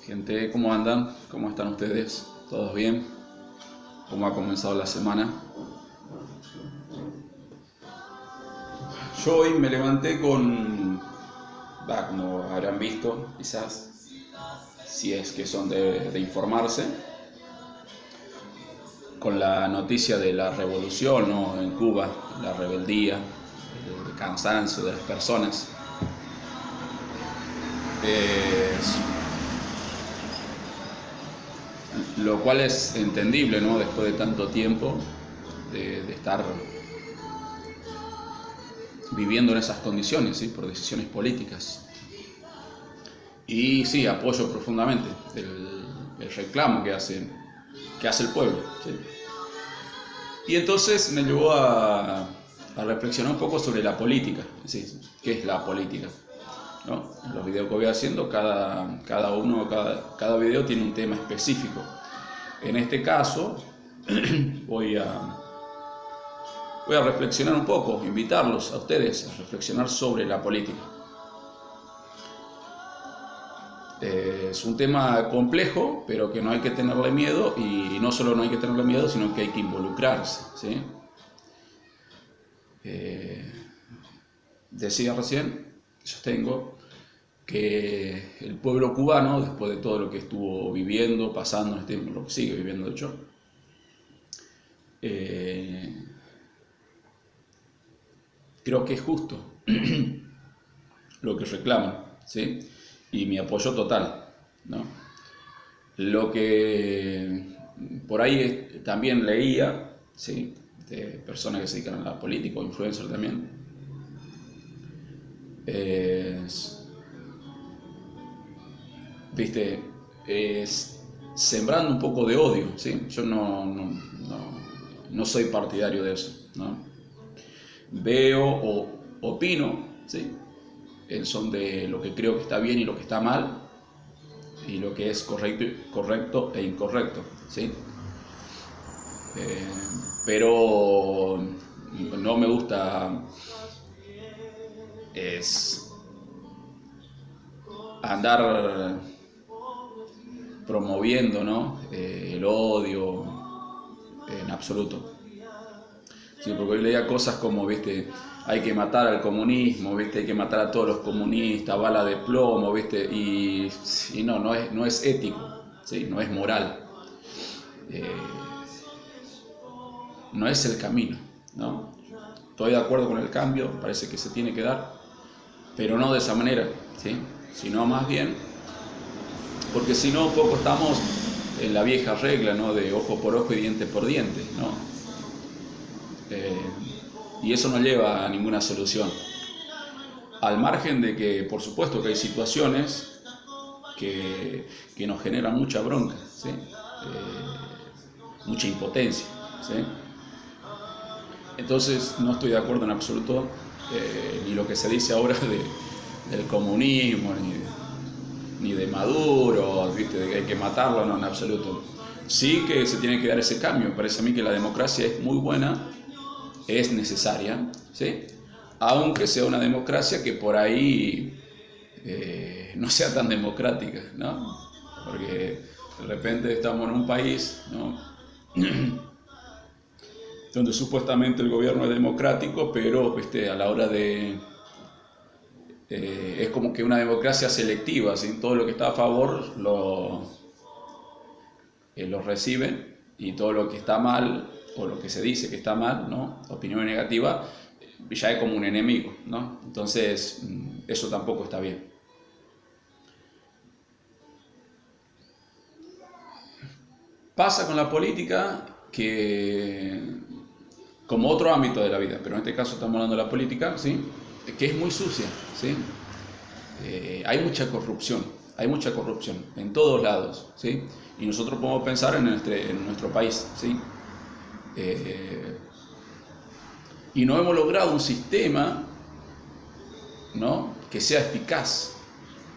Gente, ¿cómo andan? ¿Cómo están ustedes? ¿Todos bien? ¿Cómo ha comenzado la semana? Yo hoy me levanté como habrán visto, quizás, si es que son de informarse, con la noticia de la revolución, ¿no? En Cuba, la rebeldía, el cansancio de las personas. Lo cual es entendible, ¿no? Después de tanto tiempo de estar viviendo en esas condiciones, ¿sí? Por decisiones políticas. Y sí, apoyo profundamente el reclamo que hace el pueblo, ¿sí? Y entonces me llevó a reflexionar un poco sobre la política, ¿sí? ¿Qué es la política? ¿No? En los videos que voy haciendo, cada video tiene un tema específico. En este caso, voy a reflexionar un poco, invitarlos a ustedes a reflexionar sobre la política. Es un tema complejo, pero que no hay que tenerle miedo, y no solo no hay que tenerle miedo, sino que hay que involucrarse, ¿sí? Decía recién, sostengo, que el pueblo cubano, después de todo lo que estuvo viviendo, pasando en este tiempo, lo que sigue viviendo de hecho, creo que es justo lo que reclaman, ¿sí? Y mi apoyo total, ¿no? Lo que por ahí también leía, ¿sí? De personas que se dedican a la política, o influencers también, ¿viste? Es sembrando un poco de odio, ¿sí? Yo no soy partidario de eso, ¿no? Veo o opino, ¿sí? Son de lo que creo que está bien y lo que está mal, y lo que es correcto e incorrecto, ¿sí? Pero no me gusta andar promoviendo, ¿no? El odio en absoluto. Sí, porque hoy leía cosas como, ¿viste? Hay que matar al comunismo, ¿viste? Hay que matar a todos los comunistas, bala de plomo, ¿viste? Y no es ético, ¿sí? No es moral. No es el camino, ¿no? Estoy de acuerdo con el cambio, parece que se tiene que dar, pero no de esa manera, ¿sí? Sino más bien, porque si no, poco estamos en la vieja regla, ¿no? De ojo por ojo y diente por diente, ¿no? Y eso no lleva a ninguna solución. Al margen de que, por supuesto, que hay situaciones que nos generan mucha bronca, ¿sí? Mucha impotencia, ¿sí? Entonces no estoy de acuerdo en absoluto ni lo que se dice ahora del comunismo, ni de Maduro, ¿viste? De que hay que matarlo, no, en absoluto. Sí que se tiene que dar ese cambio. Parece a mí que la democracia es muy buena, es necesaria, ¿sí? Aunque sea una democracia que por ahí no sea tan democrática, ¿no? Porque de repente estamos en un país, ¿no? donde supuestamente el gobierno es democrático, pero a la hora de... es como que una democracia selectiva, ¿sí? Todo lo que está a favor lo reciben, y todo lo que está mal, o lo que se dice que está mal, ¿no? Opinión negativa, ya es como un enemigo, ¿no? Entonces, eso tampoco está bien. Pasa con la política que, como otro ámbito de la vida, pero en este caso estamos hablando de la política, ¿sí? Que es muy sucia, ¿sí? Hay mucha corrupción en todos lados, ¿sí? Y nosotros podemos pensar en nuestro país, ¿sí? Y no hemos logrado un sistema, ¿no? Que sea eficaz,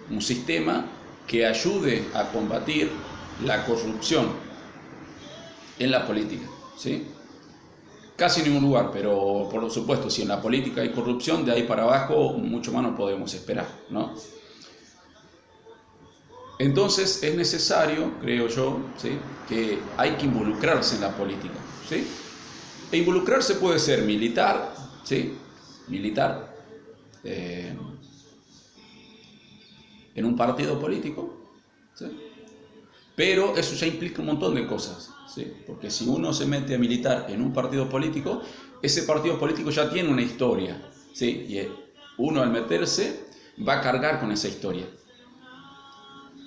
un sistema que ayude a combatir la corrupción en la política, ¿sí? Casi en ningún lugar, pero por supuesto, si en la política hay corrupción, de ahí para abajo mucho más no podemos esperar, ¿no? Entonces es necesario, creo yo, ¿sí?, que hay que involucrarse en la política, ¿sí? E involucrarse puede ser militar, ¿sí? Militar, en un partido político, ¿sí? Pero eso ya implica un montón de cosas, ¿sí? Porque si uno se mete a militar en un partido político, ese partido político ya tiene una historia, ¿sí? Y uno al meterse va a cargar con esa historia,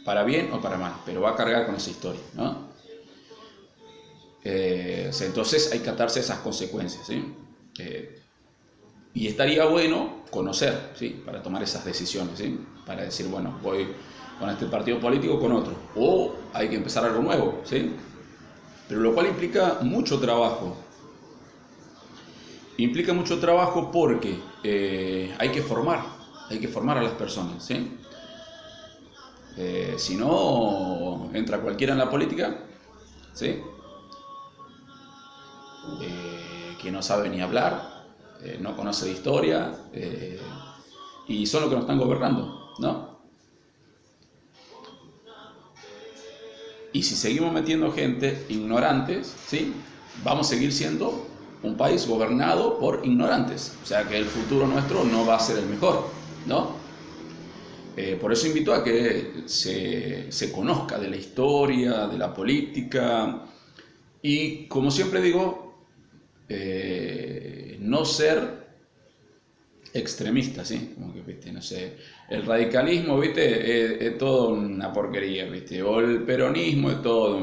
para bien o para mal, pero va a cargar con esa historia, ¿no? Entonces hay que atarse a esas consecuencias, ¿sí? Y estaría bueno conocer, ¿sí?, para tomar esas decisiones, ¿sí?, para decir, bueno, voy con este partido político o con otro, o hay que empezar algo nuevo, ¿sí? Pero lo cual implica mucho trabajo. Implica mucho trabajo porque hay que formar a las personas, ¿sí? Si no, entra cualquiera en la política, ¿sí?, que no sabe ni hablar, no conoce de historia, y son los que nos están gobernando, ¿no? Y si seguimos metiendo gente ignorantes, ¿sí?, vamos a seguir siendo un país gobernado por ignorantes. O sea que el futuro nuestro no va a ser el mejor, ¿no? Por eso invito a que se conozca de la historia, de la política, y como siempre digo, no ser extremista, ¿sí? Como que, ¿viste? No sé, el radicalismo, ¿viste? Es todo una porquería, ¿viste? O el peronismo es todo,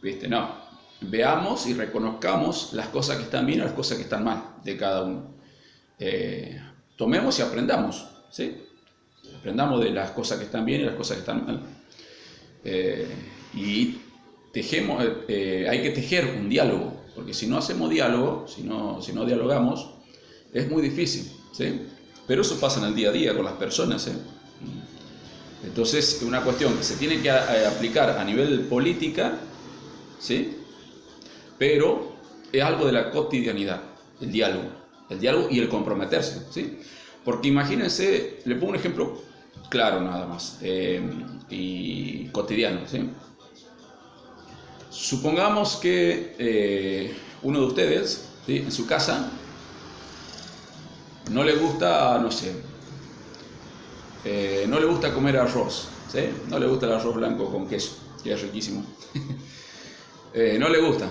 ¿viste? No, veamos y reconozcamos las cosas que están bien y las cosas que están mal de cada uno. Tomemos y aprendamos, ¿sí? Aprendamos de las cosas que están bien y las cosas que están mal. Y tejemos, hay que tejer un diálogo, porque si no hacemos diálogo, si no dialogamos, es muy difícil, ¿sí? Pero eso pasa en el día a día con las personas, ¿sí? Entonces es una cuestión que se tiene que aplicar a nivel política, ¿sí? Pero es algo de la cotidianidad, el diálogo y el comprometerse, ¿sí? Porque imagínense, le pongo un ejemplo claro nada más, y cotidiano, ¿sí? Supongamos que uno de ustedes, ¿sí?, en su casa no le gusta, no sé, no le gusta comer arroz, ¿sí? No le gusta el arroz blanco con queso, que es riquísimo. No le gusta,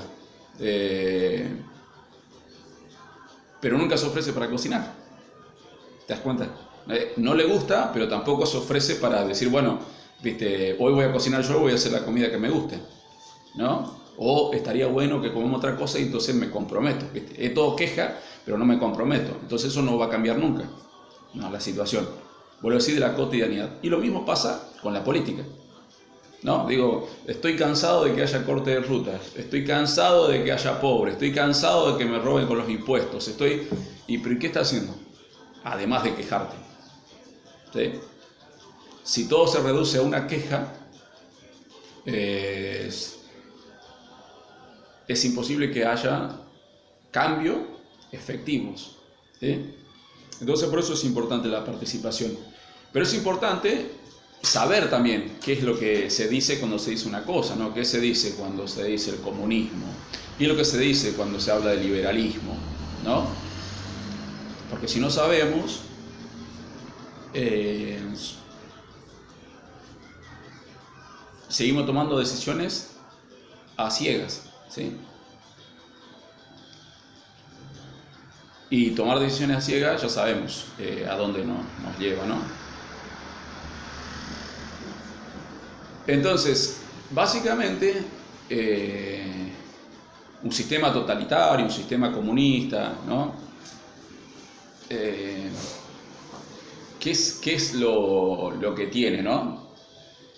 pero nunca se ofrece para cocinar. ¿Te das cuenta? No le gusta, pero tampoco se ofrece para decir, bueno, ¿viste?, hoy voy a cocinar yo, voy a hacer la comida que me guste, ¿no? O estaría bueno que comamos otra cosa y entonces me comprometo, ¿viste? Es todo queja, pero no me comprometo. Entonces eso no va a cambiar nunca, ¿no?, la situación. Vuelvo a decir, de la cotidianidad. Y lo mismo pasa con la política, ¿no? Digo, estoy cansado de que haya corte de rutas, estoy cansado de que haya pobres, estoy cansado de que me roben con los impuestos, ¿Y pero qué estás haciendo? Además de quejarte, ¿sí? Si todo se reduce a una queja, es imposible que haya cambios efectivos, ¿sí? Entonces por eso es importante la participación. Pero es importante saber también qué es lo que se dice cuando se dice una cosa, ¿no? ¿Qué se dice cuando se dice el comunismo? ¿Qué es lo que se dice cuando se habla de liberalismo, ¿no? Porque si no sabemos, seguimos tomando decisiones a ciegas, ¿sí? Y tomar decisiones a ciegas ya sabemos a dónde nos lleva, ¿no? Entonces, básicamente, un sistema totalitario, un sistema comunista, ¿no? ¿Qué es lo que tiene, ¿no?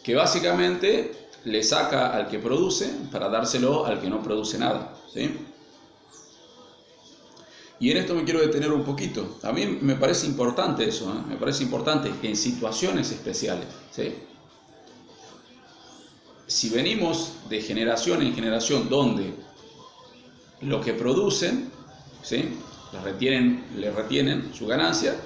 Que básicamente le saca al que produce para dárselo al que no produce nada, ¿sí? Y en esto me quiero detener un poquito. A mí me parece importante eso, ¿eh? Me parece importante en situaciones especiales, ¿sí? Si venimos de generación en generación donde lo que producen, ¿sí?, le retienen su ganancia,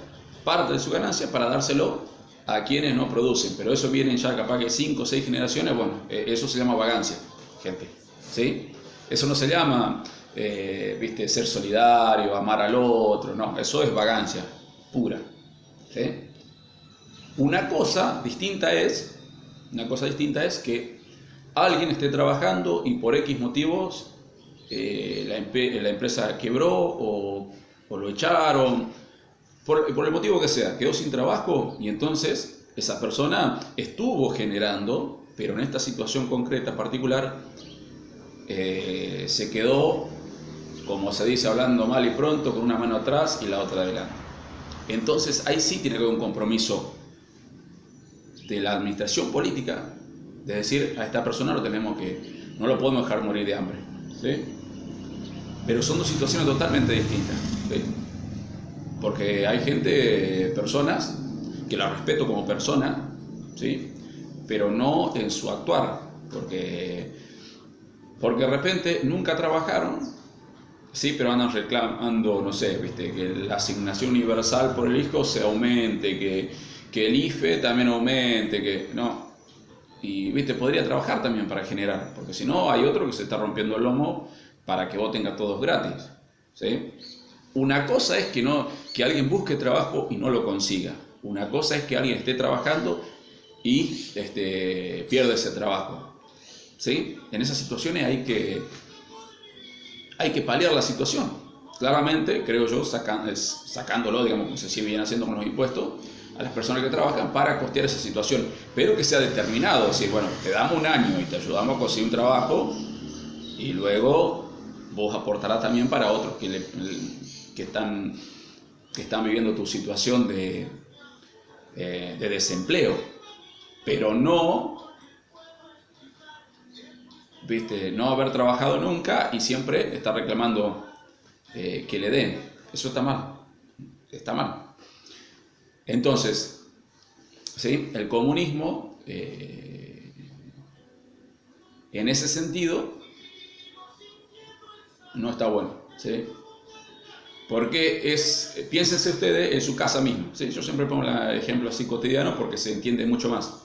parte de su ganancia para dárselo a quienes no producen, pero eso vienen ya capaz que 5 o 6 generaciones, bueno, eso se llama vagancia, gente, ¿sí? Eso no se llama, viste, ser solidario, amar al otro, no, eso es vagancia pura, ¿sí? Una cosa distinta es que alguien esté trabajando y por X motivos la empresa quebró o lo echaron, por el motivo que sea, quedó sin trabajo y entonces esa persona estuvo generando, pero en esta situación concreta particular se quedó, como se dice hablando mal y pronto, con una mano atrás y la otra adelante. Entonces ahí sí tiene que haber un compromiso de la administración política, de decir a esta persona no lo podemos dejar morir de hambre, ¿sí? Pero son dos situaciones totalmente distintas, ¿sí? Porque hay personas que la respeto como persona, ¿sí? Pero no en su actuar, porque de repente nunca trabajaron, sí, pero andan reclamando, no sé, ¿viste? Que la asignación universal por el hijo se aumente, que el IFE también aumente, que no. Y, ¿viste? Podría trabajar también para generar, porque si no hay otro que se está rompiendo el lomo para que voten a todos gratis, ¿sí? Una cosa es que alguien busque trabajo y no lo consiga. Una cosa es que alguien esté trabajando y pierde ese trabajo, ¿sí? En esas situaciones hay que paliar la situación. Claramente, creo yo, sacándolo, digamos, como se sigue haciendo con los impuestos, a las personas que trabajan para costear esa situación, pero que sea determinado, decir, bueno, te damos un año y te ayudamos a conseguir un trabajo y luego vos aportarás también para otros que están viviendo tu situación de desempleo, pero no, ¿viste? No haber trabajado nunca y siempre estar reclamando que le den. Eso está mal. Entonces, ¿sí? El comunismo, en ese sentido, no está bueno, ¿sí? Porque piénsense ustedes en su casa misma, ¿sí? Yo siempre pongo el ejemplo así cotidiano porque se entiende mucho más.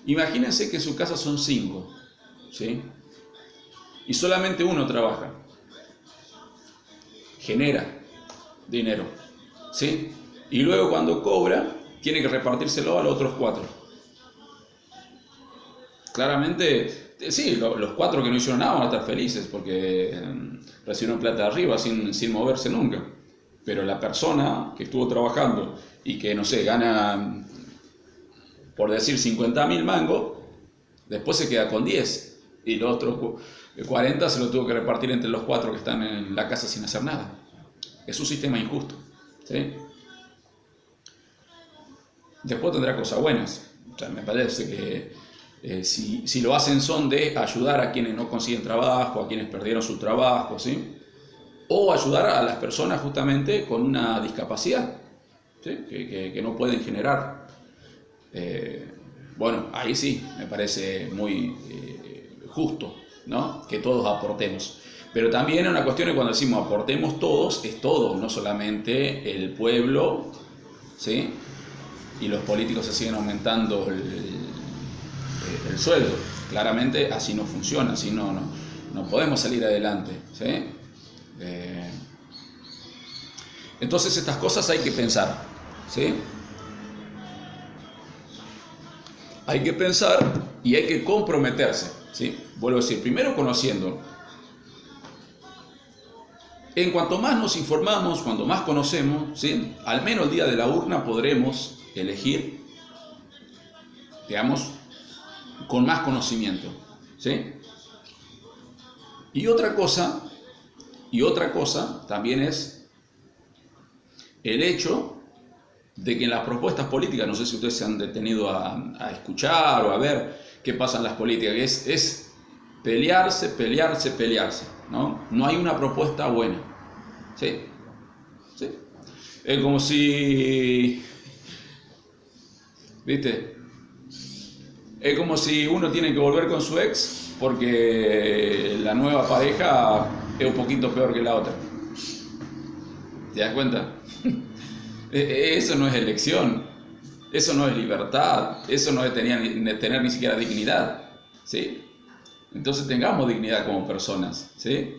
Imagínense que en su casa son 5, ¿sí? Y solamente uno trabaja, genera dinero, ¿sí? Y luego cuando cobra, tiene que repartírselo a los otros 4. Claramente, sí, los 4 que no hicieron nada van a estar felices porque recibieron plata de arriba sin moverse nunca. Pero la persona que estuvo trabajando y que, no sé, gana, por decir, 50.000 mangos, después se queda con 10. Y los otros 40 se lo tuvo que repartir entre los 4 que están en la casa sin hacer nada. Es un sistema injusto, ¿sí? Después tendrá cosas buenas. O sea, me parece que si lo hacen son de ayudar a quienes no consiguen trabajo, a quienes perdieron su trabajo, ¿sí? O ayudar a las personas justamente con una discapacidad, ¿sí? que no pueden generar. Bueno, ahí sí me parece muy justo, ¿no? Que todos aportemos. Pero también una cuestión es cuando decimos aportemos todos, es todos, no solamente el pueblo, ¿sí? Y los políticos se siguen aumentando el sueldo. Claramente así no funciona, así no podemos salir adelante, ¿sí? Entonces estas cosas hay que pensar, ¿sí? Hay que pensar y hay que comprometerse, ¿sí? Vuelvo a decir, primero conociendo. En cuanto más nos informamos, cuanto más conocemos, ¿sí? Al menos el día de la urna podremos elegir, digamos, con más conocimiento, ¿sí? Y otra cosa también es el hecho de que en las propuestas políticas, no sé si ustedes se han detenido a escuchar o a ver qué pasa en las políticas, que es pelearse, ¿no? No hay una propuesta buena, ¿sí? ¿Sí? Es como si, ¿viste? Es como si uno tiene que volver con su ex porque la nueva pareja es un poquito peor que la otra. ¿Te das cuenta? Eso no es elección, Eso no es libertad, eso no es tener ni siquiera dignidad, ¿sí? Entonces tengamos dignidad como personas, ¿sí?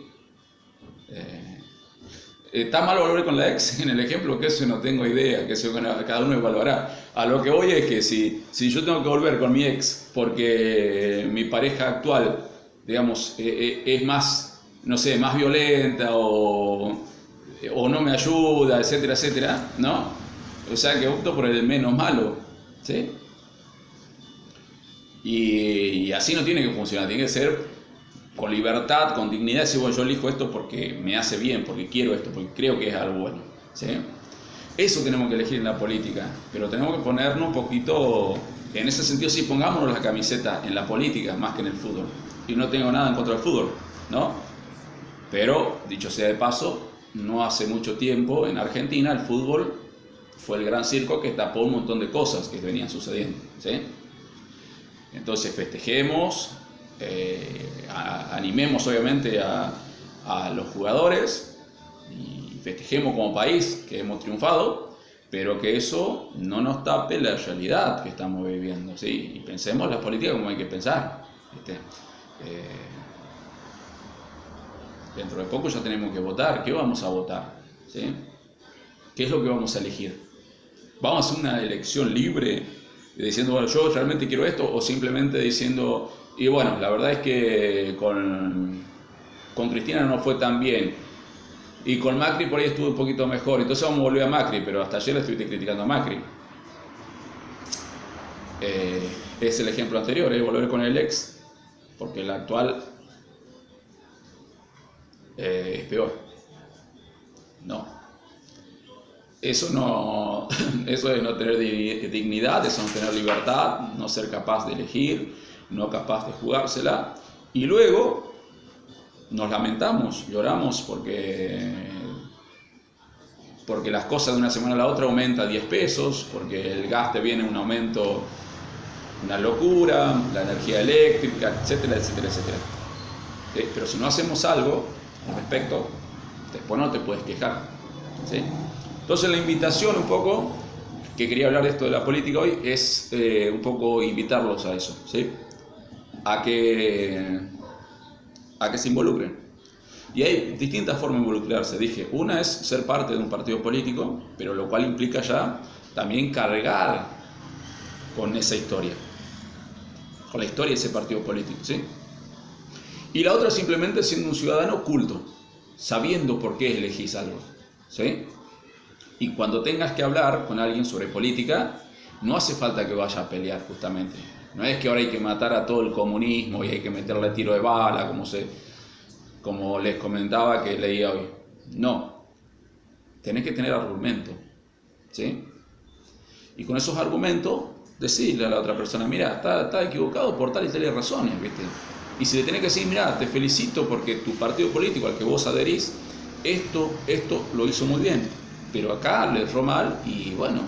Está mal volver con la ex en el ejemplo, que eso no tengo idea, que eso cada uno evaluará. A lo que voy es que si yo tengo que volver con mi ex porque mi pareja actual, digamos, es más, no sé, más violenta o no me ayuda, etcétera, etcétera, ¿no? O sea que opto por el menos malo, ¿sí? Y así no tiene que funcionar, tiene que ser con libertad, con dignidad, decir, bueno, yo elijo esto porque me hace bien, porque quiero esto, porque creo que es algo bueno, ¿sí? Eso tenemos que elegir en la política, pero tenemos que ponernos un poquito, en ese sentido sí, pongámonos la camiseta en la política más que en el fútbol. Y no tengo nada en contra del fútbol, ¿no? Pero, dicho sea de paso, no hace mucho tiempo en Argentina el fútbol fue el gran circo que tapó un montón de cosas que venían sucediendo, ¿sí? Entonces festejemos, animemos obviamente a los jugadores y festejemos como país que hemos triunfado, pero que eso no nos tape la realidad que estamos viviendo, ¿sí? Y pensemos la política como hay que pensar, ¿viste? Dentro de poco ya tenemos que votar. ¿Qué vamos a votar? ¿Sí? ¿Qué es lo que vamos a elegir? ¿Vamos a hacer una elección libre diciendo, bueno, yo realmente quiero esto? ¿O simplemente diciendo, y bueno, la verdad es que con Cristina no fue tan bien y con Macri por ahí estuvo un poquito mejor, entonces vamos a volver a Macri, pero hasta ayer estuviste criticando a Macri? Es el ejemplo anterior, volver con el ex, porque el actual es peor. No. Eso es no tener dignidad, eso es no tener libertad, no ser capaz de elegir, no capaz de jugársela. Y luego nos lamentamos, lloramos porque las cosas de una semana a la otra aumentan 10 pesos, porque el gas te viene un aumento, una locura, la energía eléctrica, etcétera, etcétera, etcétera. Pero si no hacemos algo al respecto, después no te puedes quejar, ¿sí? Entonces la invitación un poco, que quería hablar de esto de la política hoy, es un poco invitarlos a eso, ¿sí? A que se involucren. Y hay distintas formas de involucrarse, dije. Una es ser parte de un partido político, pero lo cual implica ya también cargar con esa historia, con la historia de ese partido político, ¿sí? Y la otra es simplemente siendo un ciudadano culto, sabiendo por qué elegís algo, ¿sí? Y cuando tengas que hablar con alguien sobre política, no hace falta que vaya a pelear justamente. No es que ahora hay que matar a todo el comunismo y hay que meterle tiro de bala, como les comentaba que leía hoy. No, tenés que tener argumento, ¿sí? Y con esos argumentos, decirle a la otra persona, mira, está equivocado por tal y tales razones, ¿viste? Y si le tenés que decir, mira, te felicito porque tu partido político al que vos adherís, esto lo hizo muy bien, pero acá le erró mal y bueno,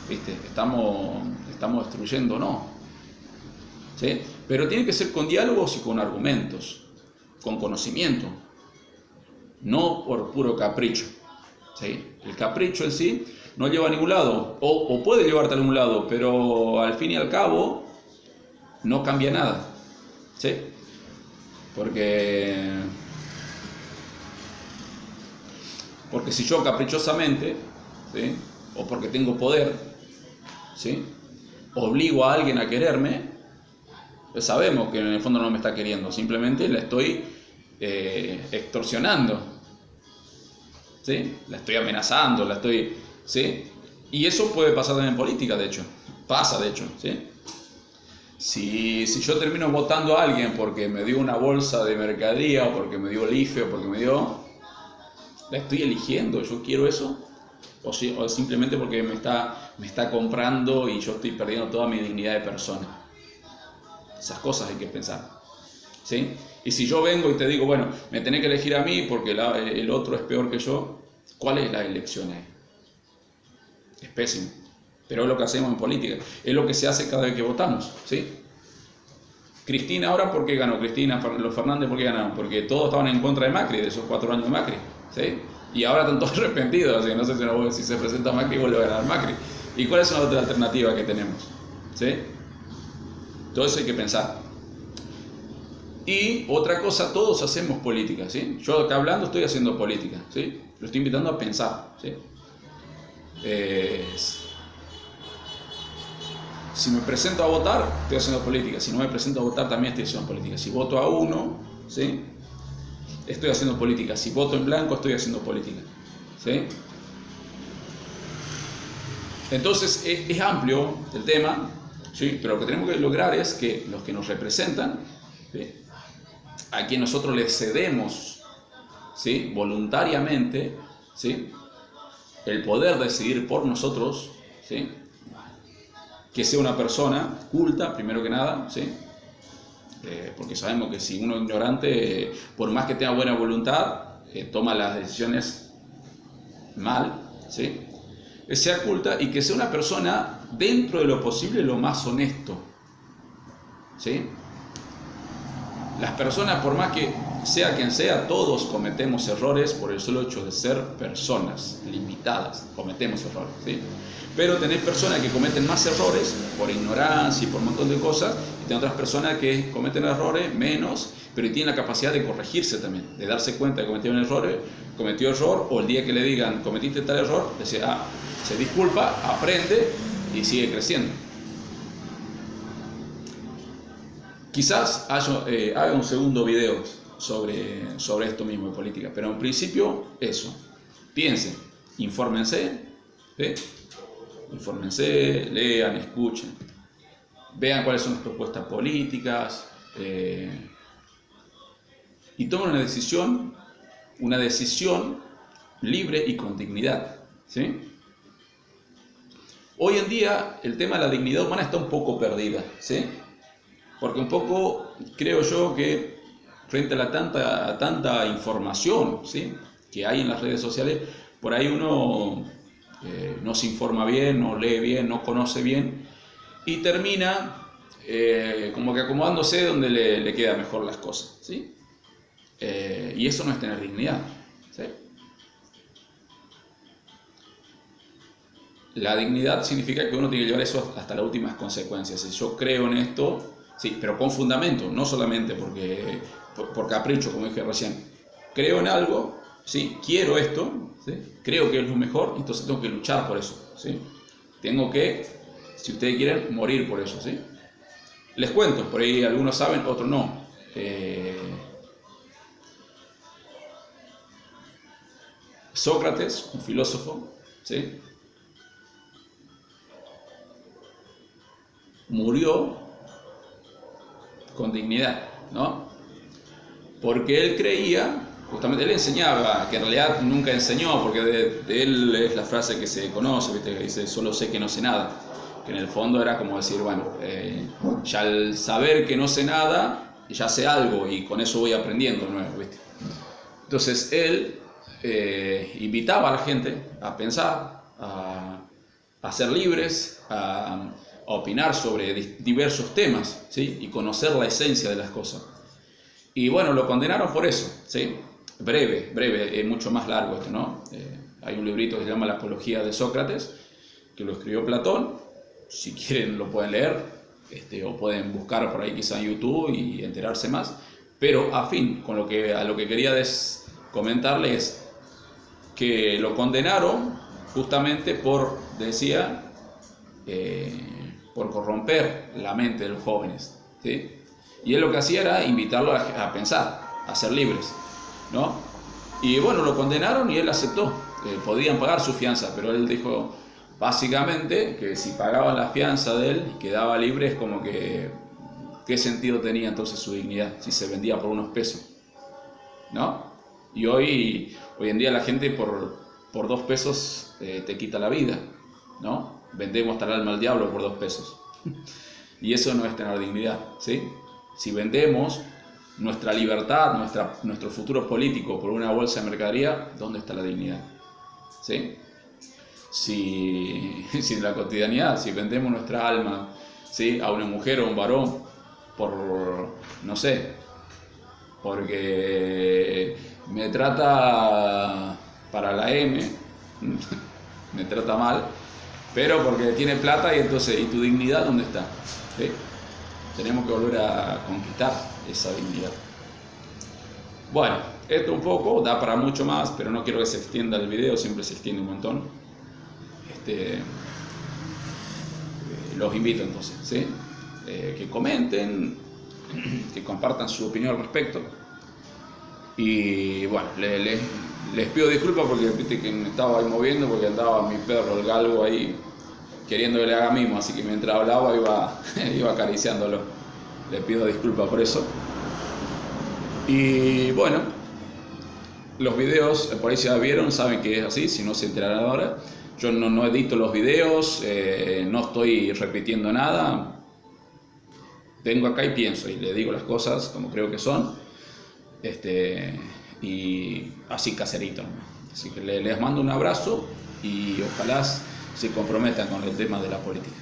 ¿viste? Estamos destruyendo, ¿no? ¿Sí? Pero tiene que ser con diálogos y con argumentos, con conocimiento, no por puro capricho, ¿sí? El capricho en sí no lleva a ningún lado, o puede llevarte a algún lado, pero al fin y al cabo no cambia nada, ¿sí? Porque si yo caprichosamente, ¿sí? O porque tengo poder, ¿sí? Obligo a alguien a quererme, pues sabemos que en el fondo no me está queriendo, simplemente la estoy extorsionando, ¿sí? La estoy amenazando, ¿sí? Y eso puede pasar también en política, de hecho, pasa de hecho, ¿sí? Si yo termino votando a alguien porque me dio una bolsa de mercadería, o porque me dio el IFE, o porque la estoy eligiendo, yo quiero eso, o simplemente porque me está comprando y yo estoy perdiendo toda mi dignidad de persona. Esas cosas hay que pensar, ¿sí? Y si yo vengo y te digo, bueno, me tenés que elegir a mí porque el otro es peor que yo, ¿cuál es la elección ahí? Es pésimo. Pero es lo que hacemos en política, es lo que se hace cada vez que votamos, ¿sí? Cristina ahora, ¿por qué ganó? Cristina, los Fernández, ¿por qué ganaron? Porque todos estaban en contra de Macri, de esos 4 años de Macri, ¿sí? Y ahora están todos arrepentidos, así que no sé si se presenta Macri vuelve a ganar Macri. ¿Y cuál es la otra alternativa que tenemos? ¿Sí? Todo eso hay que pensar. Y otra cosa, todos hacemos política, ¿sí? Yo acá hablando estoy haciendo política, ¿sí? Lo estoy invitando a pensar, ¿sí? Si me presento a votar, estoy haciendo política. Si no me presento a votar, también estoy haciendo política. Si voto a uno, ¿sí? Estoy haciendo política. Si voto en blanco, estoy haciendo política, ¿sí? Entonces es amplio el tema, ¿sí? Pero lo que tenemos que lograr es que los que nos representan, ¿sí? A quien nosotros les cedemos, ¿sí? Voluntariamente, ¿sí? El poder decidir por nosotros, ¿sí? Que sea una persona culta, primero que nada, ¿sí? Porque sabemos que si uno es ignorante, por más que tenga buena voluntad, toma las decisiones mal, ¿sí? Que sea culta y que sea una persona dentro de lo posible lo más honesto, ¿sí? Las personas, por más que sea quien sea, todos cometemos errores por el solo hecho de ser personas limitadas, cometemos errores, ¿sí? Pero tenés personas que cometen más errores por ignorancia y por un montón de cosas, y tenés otras personas que cometen errores menos, pero tienen la capacidad de corregirse también, de darse cuenta de que cometió error, o el día que le digan cometiste tal error, decir, se disculpa, aprende y sigue creciendo. Quizás haga un segundo video sobre esto mismo de política, pero en principio eso, piensen, infórmense, ¿sí? Infórmense, lean, escuchen, vean cuáles son las propuestas políticas y tomen una decisión libre y con dignidad, ¿sí? Hoy en día el tema de la dignidad humana está un poco perdida, ¿sí? Porque un poco creo yo que frente a tanta información, ¿sí? Que hay en las redes sociales, por ahí uno no se informa bien, no lee bien, no conoce bien y termina como que acomodándose donde le queda mejor las cosas, ¿sí? Y eso no es tener dignidad, ¿sí? La dignidad significa que uno tiene que llevar eso hasta las últimas consecuencias. Si yo creo en esto, sí, pero con fundamento, no solamente por capricho, como dije recién. Creo en algo, ¿sí? Quiero esto, ¿sí? Creo que es lo mejor, entonces tengo que luchar por eso, ¿sí? Tengo que, si ustedes quieren, morir por eso, ¿sí? Les cuento, por ahí algunos saben, otros no. Sócrates, un filósofo, ¿sí? Murió con dignidad, ¿no? Porque él creía, justamente él enseñaba, que en realidad nunca enseñó, porque de él es la frase que se conoce, ¿viste? Que dice, solo sé que no sé nada, que en el fondo era como decir, bueno, ya al saber que no sé nada, ya sé algo y con eso voy aprendiendo nuevo, ¿viste? Entonces él invitaba a la gente a pensar, a ser libres, a opinar sobre diversos temas, ¿sí? Y conocer la esencia de las cosas. Y bueno, lo condenaron por eso, ¿sí? Breve, es mucho más largo esto, ¿no? Hay un librito que se llama La Apología de Sócrates, que lo escribió Platón, si quieren lo pueden leer, o pueden buscar por ahí quizá en YouTube y enterarse más, pero a lo que quería comentarles es que lo condenaron justamente por corromper la mente de los jóvenes, ¿sí? Y él lo que hacía era invitarlos a pensar, a ser libres, ¿no? Y bueno, lo condenaron y él aceptó. Podían pagar su fianza, pero él dijo básicamente que si pagaban la fianza de él y quedaba libre, es como que ¿qué sentido tenía entonces su dignidad si se vendía por unos pesos? ¿No? Y hoy en día la gente por 2 pesos te quita la vida, ¿no? Vendemos hasta el alma al diablo por 2 pesos. Y eso no es tener dignidad, ¿sí? Si vendemos nuestra libertad, nuestro futuro político por una bolsa de mercadería, ¿dónde está la dignidad? ¿Sí? Si en la cotidianidad, si vendemos nuestra alma, ¿sí? A una mujer o un varón no sé, porque me trata para M, me trata mal, pero porque tiene plata y entonces, ¿y tu dignidad dónde está? ¿Sí? Tenemos que volver a conquistar esa dignidad. Bueno, esto un poco, da para mucho más, pero no quiero que se extienda el video, siempre se extiende un montón. Los invito entonces, ¿sí? Que comenten, que compartan su opinión al respecto. Y bueno, les pido disculpas porque viste que me estaba ahí moviendo porque andaba mi perro, el galgo, ahí queriendo que le haga mimo, así que mientras hablaba iba acariciándolo. Les pido disculpas por eso. Y bueno, los videos, por ahí si ya vieron, saben que es así, si no se enterarán ahora. Yo no edito los videos, no estoy repitiendo nada. Vengo acá y pienso y le digo las cosas como creo que son. Y así caserito, ¿no? Así que les mando un abrazo y ojalá se comprometan con el tema de la política.